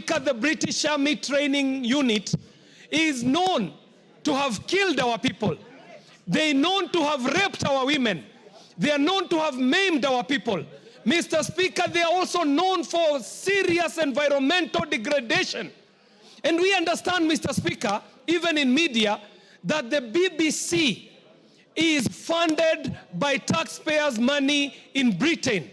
Speaker, the British Army Training Unit is known to have killed our people. They are known to have raped our women. They are known to have maimed our people. Mr. Speaker, they are also known for serious environmental degradation. And we understand, Mr. Speaker, even in media, that the BBC is funded by taxpayers' money in Britain,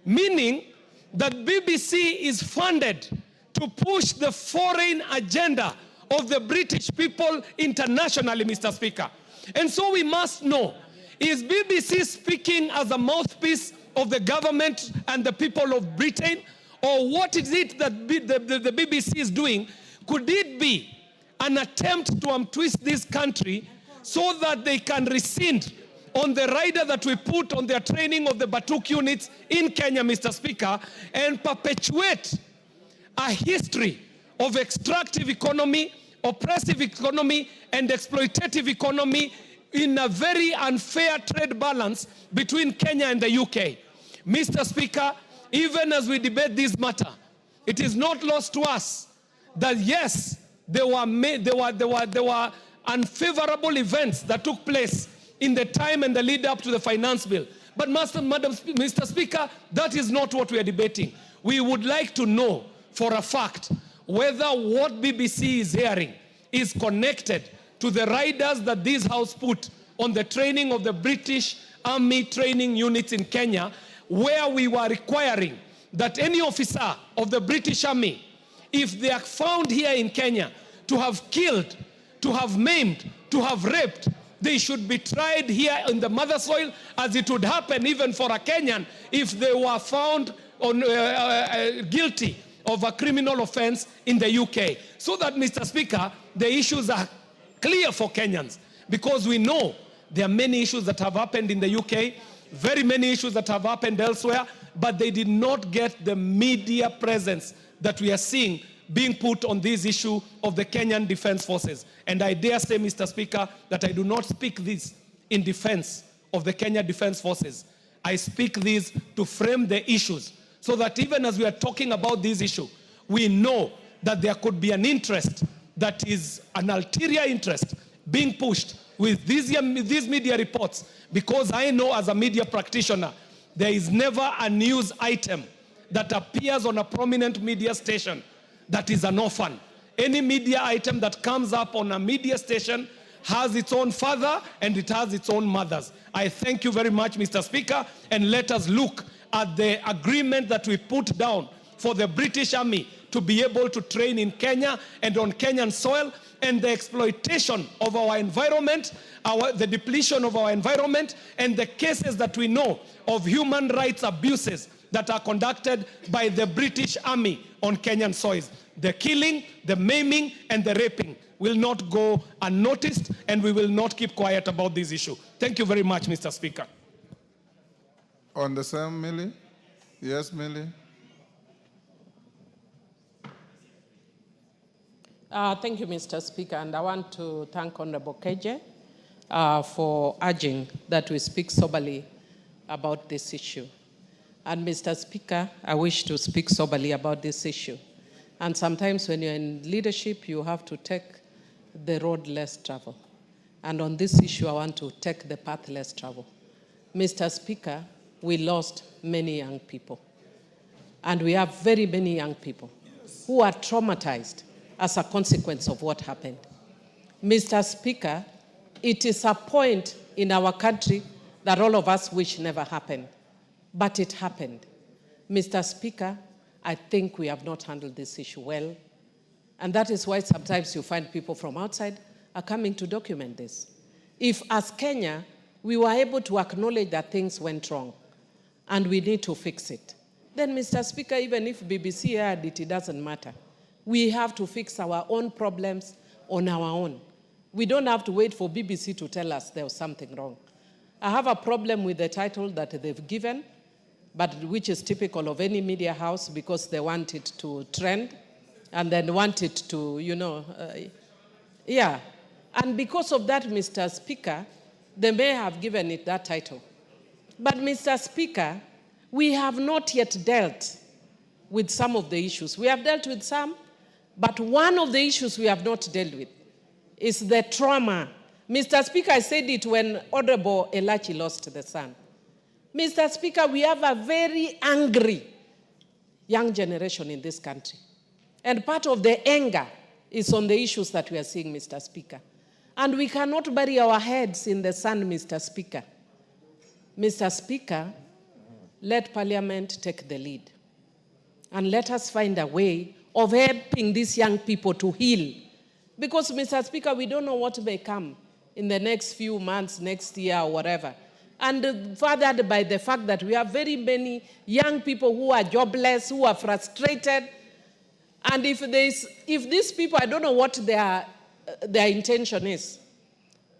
meaning that BBC is funded to push the foreign agenda of the British people internationally, Mr. Speaker. And so we must know, is BBC speaking as a mouthpiece of the government and the people of Britain? Or what is it that the BBC is doing? Could it be an attempt to untwist this country so that they can rescind on the rider that we put on their training of the Batuk units in Kenya, Mr. Speaker, and perpetuate a history of extractive economy, oppressive economy, and exploitative economy in a very unfair trade balance between Kenya and the UK. Mr. Speaker, even as we debate this matter, it is not lost to us that yes, there were unfavorable events that took place in the time and the lead up to the finance bill. But Mr. Speaker, that is not what we are debating. We would like to know for a fact whether what BBC is hearing is connected to the riders that this House put on the training of the British Army training units in Kenya, where we were requiring that any officer of the British Army, if they are found here in Kenya to have killed, to have maimed, to have raped, they should be tried here in the mother soil, as it would happen even for a Kenyan if they were found on, guilty of a criminal offense in the UK. So that, Mr. Speaker, the issues are clear for Kenyans, because we know there are many issues that have happened in the UK, very many issues that have happened elsewhere, but they did not get the media presence that we are seeing being put on this issue of the Kenyan Defense Forces. And I dare say, Mr. Speaker, that I do not speak this in defense of the Kenya Defense Forces. I speak this to frame the issues, so that even as we are talking about this issue, we know that there could be an interest that is an ulterior interest being pushed with these media reports, because I know as a media practitioner, there is never a news item that appears on a prominent media station that is an orphan. Any media item that comes up on a media station has its own father and it has its own mothers. I thank you very much, Mr. Speaker, and let us look at the agreement that we put down for the British Army to be able to train in Kenya and on Kenyan soil, and the exploitation of our environment, the depletion of our environment, and the cases that we know of human rights abuses that are conducted by the British Army on Kenyan soils. The killing, the maiming, and the raping will not go unnoticed, and we will not keep quiet about this issue. Thank you very much, Mr. Speaker. On the same, Millie? Yes, Millie? Thank you, Mr. Speaker, and I want to thank Honorable Keje for urging that we speak soberly about this issue. And Mr. Speaker, I wish to speak soberly about this issue. And sometimes when you're in leadership, you have to take the road less traveled. And on this issue, I want to take the path less traveled. Mr. Speaker, we lost many young people. And we have very many young people who are traumatized as a consequence of what happened. Mr. Speaker, it is a point in our country that all of us wish never happened, but it happened. Mr. Speaker, I think we have not handled this issue well, and that is why sometimes you find people from outside are coming to document this. If, as Kenya, we were able to acknowledge that things went wrong and we need to fix it, then, Mr. Speaker, even if BBC aired it, it doesn't matter. We have to fix our own problems on our own. We don't have to wait for BBC to tell us there was something wrong. I have a problem with the title that they've given, but which is typical of any media house, because they want it to trend and then want it to, yeah. And because of that, Mr. Speaker, they may have given it that title. But, Mr. Speaker, we have not yet dealt with some of the issues. We have dealt with some, But one of the issues we have not dealt with is the trauma. Mr. Speaker, I said it when Honorable Elachi lost the son. Mr. Speaker, we have a very angry young generation in this country. And part of the anger is on the issues that we are seeing, Mr. Speaker. And we cannot bury our heads in the sand, Mr. Speaker. Mr. Speaker, let Parliament take the lead. And let us find a way of helping these young people to heal. Because, Mr. Speaker, we don't know what may come in the next few months, next year, or whatever. And furthered by the fact that we have very many young people who are jobless, who are frustrated. And if these people, I don't know what their intention is.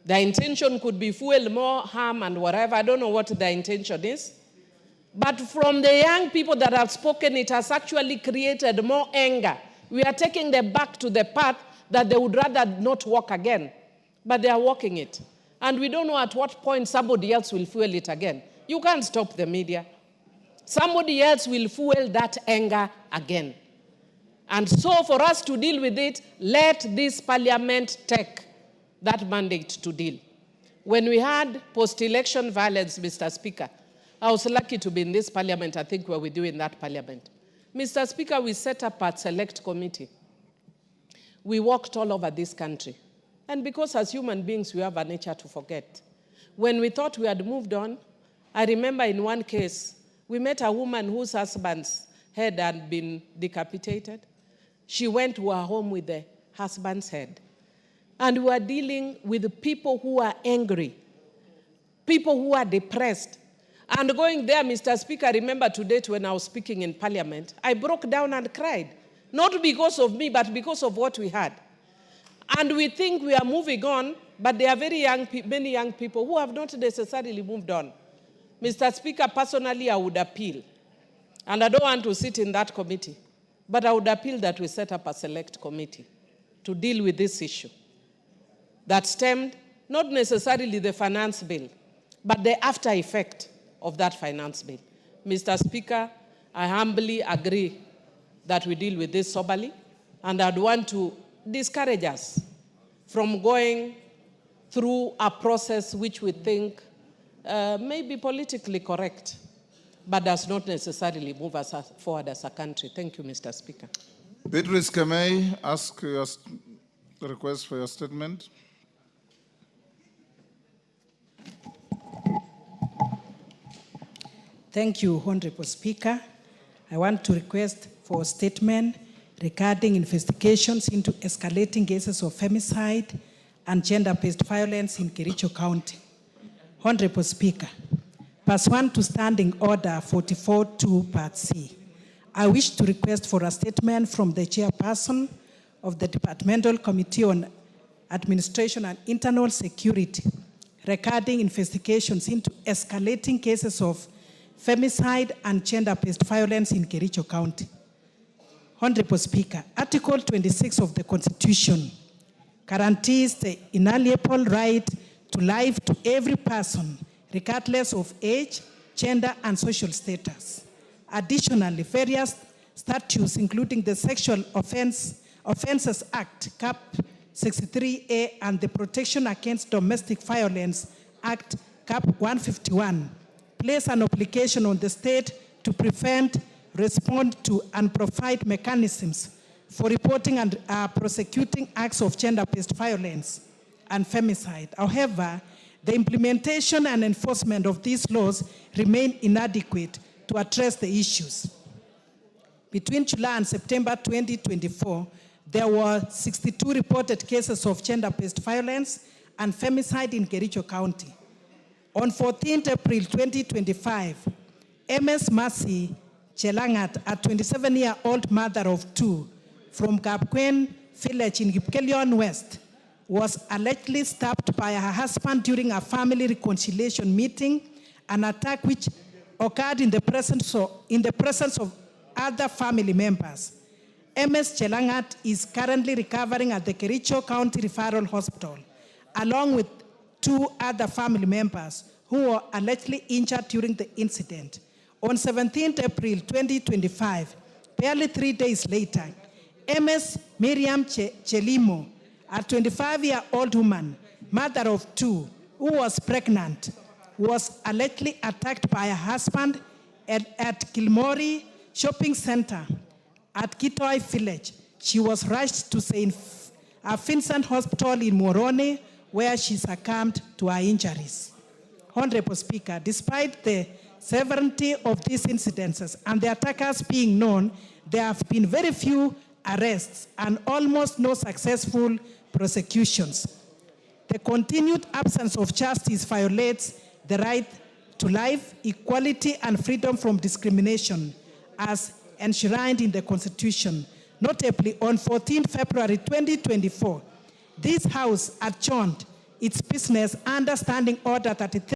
Their intention could be fuel more harm and whatever. I don't know what their intention is. But from the young people that have spoken, it has actually created more anger. We are taking them back to the path that they would rather not walk again. But they are walking it. And we don't know at what point somebody else will fuel it again. You can't stop the media. Somebody else will fuel that anger again. And so for us to deal with it, let this Parliament take that mandate to deal. When we had post-election violence, Mr. Speaker, I was lucky to be in this Parliament. I think we were with you in that Parliament. Mr. Speaker, we set up a select committee. We walked all over this country. And because as human beings, we have a nature to forget. When we thought we had moved on, I remember in one case, we met a woman whose husband's head had been decapitated. She went to her home with the husband's head. And we were dealing with people who are angry, people who are depressed. And going there, Mr. Speaker, I remember to date when I was speaking in Parliament, I broke down and cried. Not because of me, but because of what we had. And we think we are moving on, but there are many young people who have not necessarily moved on. Mr. Speaker, personally, I would appeal. And I don't want to sit in that committee, but I would appeal that we set up a select committee to deal with this issue that stemmed not necessarily the finance bill, but the after effect of that finance bill. Mr. Speaker, I humbly agree that we deal with this soberly, and I'd want to discourage us from going through a process which we think may be politically correct, but does not necessarily move us forward as a country. Thank you, Mr. Speaker. Beatrice, can I ask your request for your statement? Thank you, Honorable Speaker. I want to request for a statement regarding investigations into escalating cases of femicide and gender-based violence in Kericho County. Honorable Speaker, pursuant to Standing Order 44.2 Part C, I wish to request for a statement from the chairperson of the Departmental Committee on Administration and Internal Security regarding investigations into escalating cases of femicide and gender-based violence in Kericho County. Honorable Speaker, Article 26 of the Constitution guarantees the inalienable right to life to every person, regardless of age, gender, and social status. Additionally, various statutes, including the Sexual Offences Act, Cap 63A, and the Protection Against Domestic Violence Act, Cap 151, place an obligation on the state to prevent, respond to, and provide mechanisms for reporting and prosecuting acts of gender-based violence and femicide. However, the implementation and enforcement of these laws remain inadequate to address the issues. Between July and September 2024, there were 62 reported cases of gender-based violence and femicide in Kericho County. On 14th April 2025, MS Mercy Chelangat, a 27-year-old mother of two from Kapkwen village in Kipkelion West, was allegedly stabbed by her husband during a family reconciliation meeting, an attack which occurred in the presence of other family members. MS Chelangat is currently recovering at the Kericho County Referral Hospital, along with two other family members who were allegedly injured during the incident. On 17th April 2025, barely 3 days later, MS Miriam Chelimo, a 25-year-old woman, mother of 2, who was pregnant, was allegedly attacked by her husband at Kilmori Shopping Center at Kitoi Village. She was rushed to St. Vincent Hospital in Moroni, where she succumbed to her injuries. Honorable Speaker, despite the severity of these incidences and the attackers being known, there have been very few arrests and almost no successful prosecutions. The continued absence of justice violates the right to life, equality, and freedom from discrimination as enshrined in the Constitution. Notably, on 14 February 2024, this House adjourned its business under Standing Order 33